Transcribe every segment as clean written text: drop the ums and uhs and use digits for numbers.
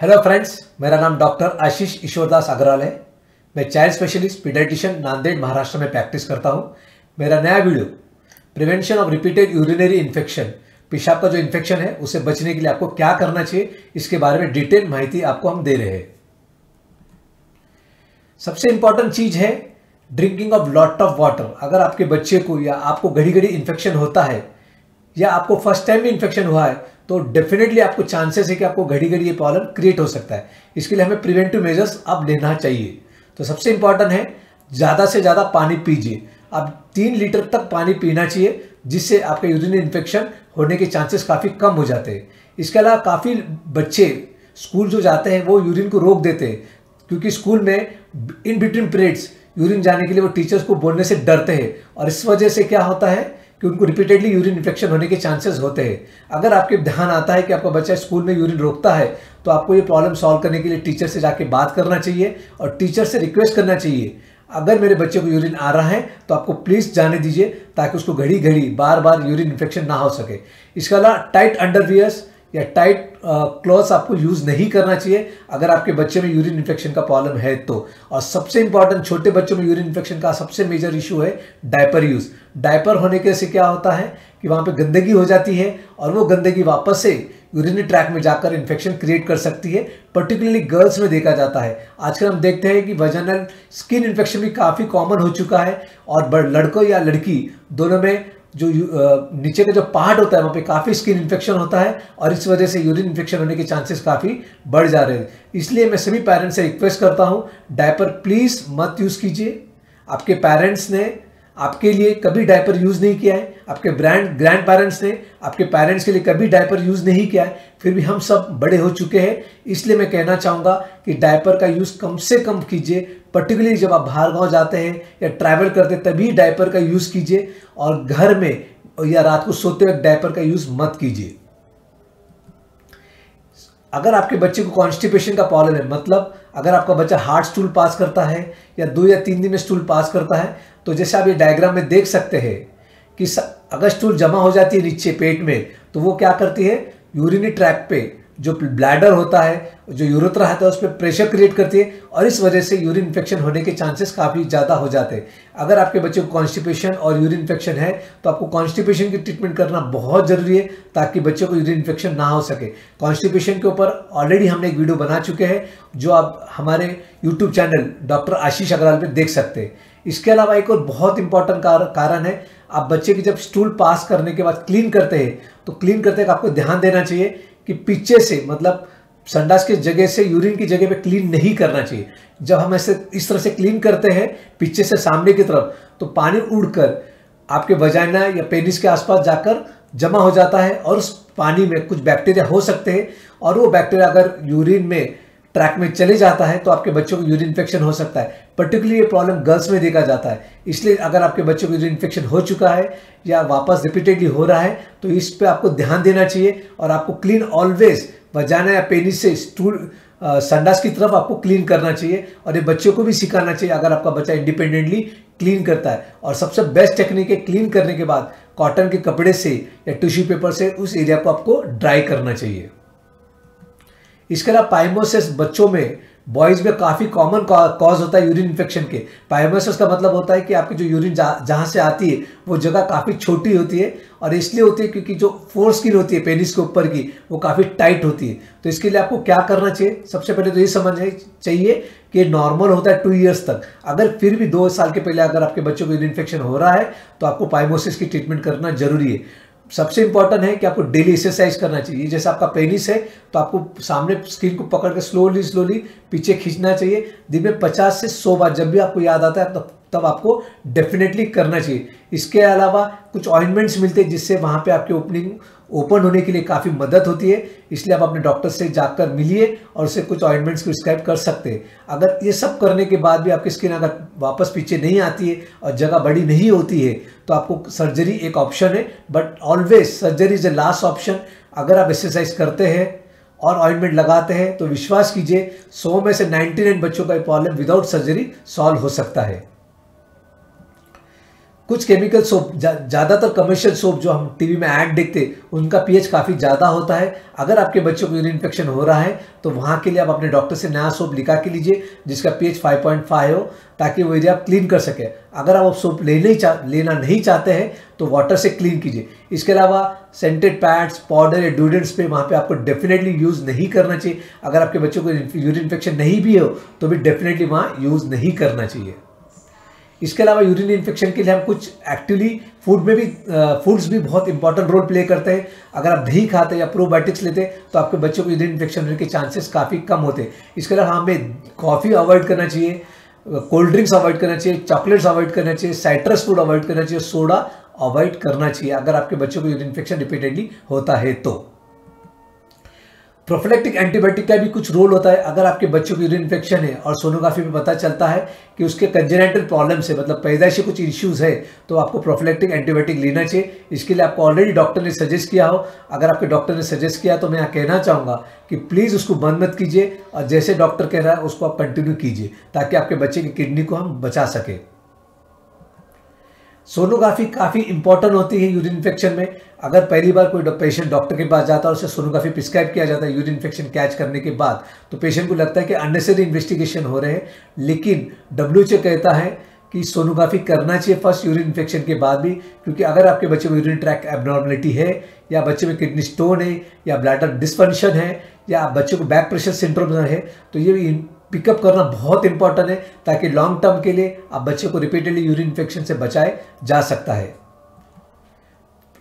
Hello friends, मेरा नाम doctor आशीष ईश्वरदास अग्रवाल है। मैं child specialist paediatrician Nanded Maharashtra में प्रैक्टिस करता हूं। मेरा नया video prevention of repeated urinary infection, पेशाब का जो इन्फेक्शन है उससे बचने के लिए आपको क्या करना चाहिए, इसके बारे में डिटेल माहिती आपको हम दे रहे हैं। सबसे इंपॉर्टेंट चीज है drinking of lot of water. अगर आपके बच्चे को या आपको घड़ी घड़ी इन्फेक्शन होता है या आपको फर्स्ट टाइम भी इन्फेक्शन हुआ है तो डेफिनेटली आपको चांसेस है कि आपको घड़ी घड़ी ये प्रॉब्लम क्रिएट हो सकता है। इसके लिए हमें प्रिवेंटिव मेजर्स अब लेना चाहिए। तो सबसे इंपॉर्टेंट है ज़्यादा से ज़्यादा पानी पीजिए। अब 3 लीटर तक पानी पीना चाहिए, जिससे आपके यूरिनरी इन्फेक्शन होने के चांसेस काफ़ी कम हो जाते हैं। इसके अलावा काफ़ी बच्चे स्कूल जो जाते हैं वो यूरिन को रोक देते हैं, क्योंकि स्कूल में इन बिटवीन पीरियड्स यूरिन जाने के लिए वो टीचर्स को बोलने से डरते हैं, और इस वजह से क्या होता है कि उनको रिपीटेडली यूरिन इन्फेक्शन होने के चांसेस होते हैं। अगर आपके ध्यान आता है कि आपका बच्चा स्कूल में यूरिन रोकता है तो आपको ये प्रॉब्लम सॉल्व करने के लिए टीचर से जाके बात करना चाहिए और टीचर से रिक्वेस्ट करना चाहिए, अगर मेरे बच्चे को यूरिन आ रहा है तो आपको प्लीज़ जाने दीजिए, ताकि उसको घड़ी घड़ी बार बार यूरिन इन्फेक्शन ना हो सके। इसके अलावा टाइट अंडरवियर्स या टाइट क्लॉथ्स आपको यूज़ नहीं करना चाहिए अगर आपके बच्चे में यूरिन इन्फेक्शन का प्रॉब्लम है तो। और सबसे इंपॉर्टेंट, छोटे बच्चों में यूरिन इन्फेक्शन का सबसे मेजर इशू है डायपर यूज़। डायपर होने के से क्या होता है कि वहाँ पे गंदगी हो जाती है और वो गंदगी वापस से यूरिनरी ट्रैक में जाकर इन्फेक्शन क्रिएट कर सकती है। पर्टिकुलरली गर्ल्स में देखा जाता है। आजकल हम देखते हैं कि वजाइनल स्किन इन्फेक्शन भी काफ़ी कॉमन हो चुका है, और लड़कों या लड़की दोनों में जो नीचे का जो पार्ट होता है वहाँ पे काफ़ी स्किन इन्फेक्शन होता है, और इस वजह से यूरिन इन्फेक्शन होने के चांसेस काफ़ी बढ़ जा रहे हैं। इसलिए मैं सभी पेरेंट्स से रिक्वेस्ट करता हूँ, डायपर प्लीज़ मत यूज़ कीजिए। आपके पेरेंट्स ने आपके लिए कभी डायपर यूज़ नहीं किया है, आपके ग्रैंड पेरेंट्स ने आपके पेरेंट्स के लिए कभी डायपर यूज़ नहीं किया है, फिर भी हम सब बड़े हो चुके हैं। इसलिए मैं कहना चाहूँगा कि डायपर का यूज़ कम से कम कीजिए। पर्टिकुलरली जब आप बाहर गाँव जाते हैं या ट्रैवल करते हैं तभी डायपर का यूज़ कीजिए, और घर में या रात को सोते वक्त डायपर का यूज़ मत कीजिए। अगर आपके बच्चे को कॉन्स्टिपेशन का प्रॉब्लम है, मतलब अगर आपका बच्चा हार्ड स्टूल पास करता है या 2 या 3 दिन में स्टूल पास करता है, तो जैसे आप ये डायग्राम में देख सकते हैं कि अगर स्टूल जमा हो जाती है नीचे पेट में, तो वो क्या करती है, यूरिनरी ट्रैक पे जो ब्लैडर होता है, जो यूरेथ्रा होता है, उस पर प्रेशर क्रिएट करती है, और इस वजह से यूरिन इन्फेक्शन होने के चांसेस काफ़ी ज़्यादा हो जाते हैं। अगर आपके बच्चे को कॉन्स्टिपेशन और यूरिन इन्फेक्शन है तो आपको कॉन्स्टिपेशन की ट्रीटमेंट करना बहुत ज़रूरी है, ताकि बच्चे को यूरिन इन्फेक्शन ना हो सके। कॉन्स्टिपेशन के ऊपर ऑलरेडी हमने एक वीडियो बना चुके हैं, जो आप हमारे यूट्यूब चैनल डॉक्टर आशीष अग्रवाल पे देख सकते हैं। इसके अलावा एक और बहुत इंपॉर्टेंट कारण है, आप बच्चे की जब स्टूल पास करने के बाद क्लीन करते हैं तो क्लीन करते वक्त आपको ध्यान देना चाहिए कि पीछे से, मतलब संडास की जगह से यूरिन की जगह पे क्लीन नहीं करना चाहिए। जब हम ऐसे इस तरह से क्लीन करते हैं पीछे से सामने की तरफ, तो पानी उड़कर आपके वजाइना या पेनिस के आसपास जाकर जमा हो जाता है, और उस पानी में कुछ बैक्टीरिया हो सकते हैं, और वो बैक्टीरिया अगर यूरिन में ट्रैक में चले जाता है तो आपके बच्चों को यूरिन इन्फेक्शन हो सकता है। पर्टिकुलरली ये प्रॉब्लम गर्ल्स में देखा जाता है। इसलिए अगर आपके बच्चों को यूरिन इन्फेक्शन हो चुका है या वापस रिपीटेडली हो रहा है तो इस पे आपको ध्यान देना चाहिए, और आपको क्लीन ऑलवेज वजाइना या पेनिस से स्टूल संडास की तरफ आपको क्लीन करना चाहिए, और ये बच्चों को भी सिखाना चाहिए अगर आपका बच्चा इंडिपेंडेंटली क्लीन करता है। और सबसे बेस्ट टेक्निक है, क्लीन करने के बाद कॉटन के कपड़े से या टिश्यू पेपर से उस एरिया को आपको ड्राई करना चाहिए। इसके अलावा पाइमोसिस बच्चों में, बॉयज़ में काफ़ी कॉमन कॉज होता है यूरिन इन्फेक्शन के। पाइमोसिस का मतलब होता है कि आपकी जो यूरिन जहाँ से आती है वो जगह काफ़ी छोटी होती है, और इसलिए होती है क्योंकि जो फोर स्किन होती है पेनिस के ऊपर की वो काफ़ी टाइट होती है। तो इसके लिए आपको क्या करना चाहिए, सबसे पहले तो ये समझना चाहिए कि नॉर्मल होता है 2 ईयर्स तक। अगर फिर भी 2 साल के पहले अगर आपके बच्चों को यूरिन इन्फेक्शन हो रहा है तो आपको पाइमोसिस की ट्रीटमेंट करना जरूरी है। सबसे इंपॉर्टेंट है कि आपको डेली एक्सरसाइज करना चाहिए। जैसे आपका पेनिस है तो आपको सामने स्किन को पकड़ के स्लोली पीछे खींचना चाहिए। दिन में 50 से 100 बार, जब भी आपको याद आता है तब आपको डेफिनेटली करना चाहिए। इसके अलावा कुछ ऑइंटमेंट्स मिलते हैं जिससे वहाँ पे आपके ओपनिंग ओपन होने के लिए काफ़ी मदद होती है। इसलिए आप अपने डॉक्टर से जाकर मिलिए और उससे कुछ ऑइंटमेंट्स प्रिस्क्राइब कर सकते हैं। अगर ये सब करने के बाद भी आपकी स्किन अगर वापस पीछे नहीं आती है और जगह बड़ी नहीं होती है तो आपको सर्जरी एक ऑप्शन है, but always surgery is the last option. अगर आप एक्सरसाइज करते हैं और ऑइंटमेंट लगाते हैं तो विश्वास कीजिए 100 में से 99 बच्चों का प्रॉब्लम विदाउट सर्जरी सॉल्व हो सकता है। कुछ केमिकल सोप, ज़्यादातर कमर्शियल सोप जो हम टीवी में ऐड देखते उनका पीएच काफ़ी ज़्यादा होता है। अगर आपके बच्चों को यूरिन इन्फेक्शन हो रहा है तो वहाँ के लिए आप अपने डॉक्टर से नया सोप लिखा के लीजिए जिसका पीएच 5.5 हो, ताकि वो एरिया आप क्लीन कर सके। अगर आप सोप लेना नहीं चाहते हैं तो वाटर से क्लीन कीजिए। इसके अलावा सेंटेड पैड्स, पाउडर या डिओड्रेंट स्प्रे वहाँ पे आपको डेफिनेटली यूज़ नहीं करना चाहिए। अगर आपके बच्चों को यूरिन इन्फेक्शन नहीं भी हो तो भी डेफिनेटली वहाँ यूज़ नहीं करना चाहिए। इसके अलावा यूरिन इन्फेक्शन के लिए हम कुछ एक्चुअली फूड्स भी बहुत इंपॉर्टेंट रोल प्ले करते हैं। अगर आप दही खाते हैं या प्रोबायोटिक्स लेते हैं तो आपके बच्चों को यूरिन इन्फेक्शन होने के चांसेस काफ़ी कम होते हैं। इसके अलावा हमें कॉफ़ी अवॉइड करना चाहिए, कोल्ड ड्रिंक्स अवॉइड करना चाहिए, चॉकलेट्स अवॉइड करना चाहिए, साइट्रस फूड अवॉइड करना चाहिए, सोडा अवॉइड करना चाहिए अगर आपके बच्चों को यूरिन इन्फेक्शन रिपीटेडली होता है तो। प्रोफिलैक्टिक एंटीबायोटिक का भी कुछ रोल होता है। अगर आपके बच्चों को यूरिन इन्फेक्शन है और सोनोग्राफी में पता चलता है कि उसके कंजेनिटल प्रॉब्लम से, मतलब पैदाइशी कुछ इश्यूज है, तो आपको प्रोफिलैक्टिक एंटीबायोटिक लेना चाहिए। इसके लिए आपको ऑलरेडी डॉक्टर ने सजेस्ट किया हो। अगर आपके डॉक्टर ने सजेस्ट किया तो मैं यहाँ कहना चाहूँगा कि प्लीज़ उसको बंद मत कीजिए और जैसे डॉक्टर कह रहा है उसको आप कंटिन्यू कीजिए ताकि आपके बच्चे की किडनी को हम बचा सकें। सोनोग्राफी काफ़ी इंपॉर्टेंट होती है यूरिन इन्फेक्शन में। अगर पहली बार कोई पेशेंट डॉक्टर के पास जाता है और उसे सोनोग्राफी प्रिस्क्राइब किया जाता है यूरिन इन्फेक्शन कैच करने के बाद, तो पेशेंट को लगता है कि अननेसेसरी इन्वेस्टिगेशन हो रहे हैं, लेकिन WHO कहता है कि सोनोग्राफी करना चाहिए फर्स्ट यूरिन इन्फेक्शन के बाद भी, क्योंकि अगर आपके बच्चे में यूरिन ट्रैक एबनॉर्मलिटी है या बच्चे में किडनी स्टोन है या ब्लैडर डिसफंक्शन है या बच्चे को बैक प्रेशर सिंड्रोम है, तो ये पिकअप करना बहुत इंपॉर्टेंट है ताकि लॉन्ग टर्म के लिए आप बच्चे को रिपीटेडली यूरिन इन्फेक्शन से बचाए जा सकता है।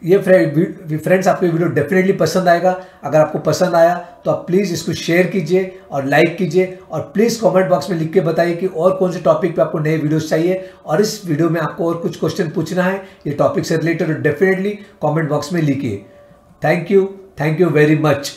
ये फ्रेंड्स आपको वीडियो डेफिनेटली पसंद आएगा। अगर आपको पसंद आया तो आप प्लीज़ इसको शेयर कीजिए और लाइक कीजिए और प्लीज़ कमेंट बॉक्स में लिख के बताइए कि और कौन से टॉपिक पे आपको नए वीडियोस चाहिए और इस वीडियो में आपको और कुछ क्वेश्चन पूछना है ये टॉपिक से रिलेटेड, डेफिनेटली कमेंट बॉक्स में लिखिए। Thank you very much.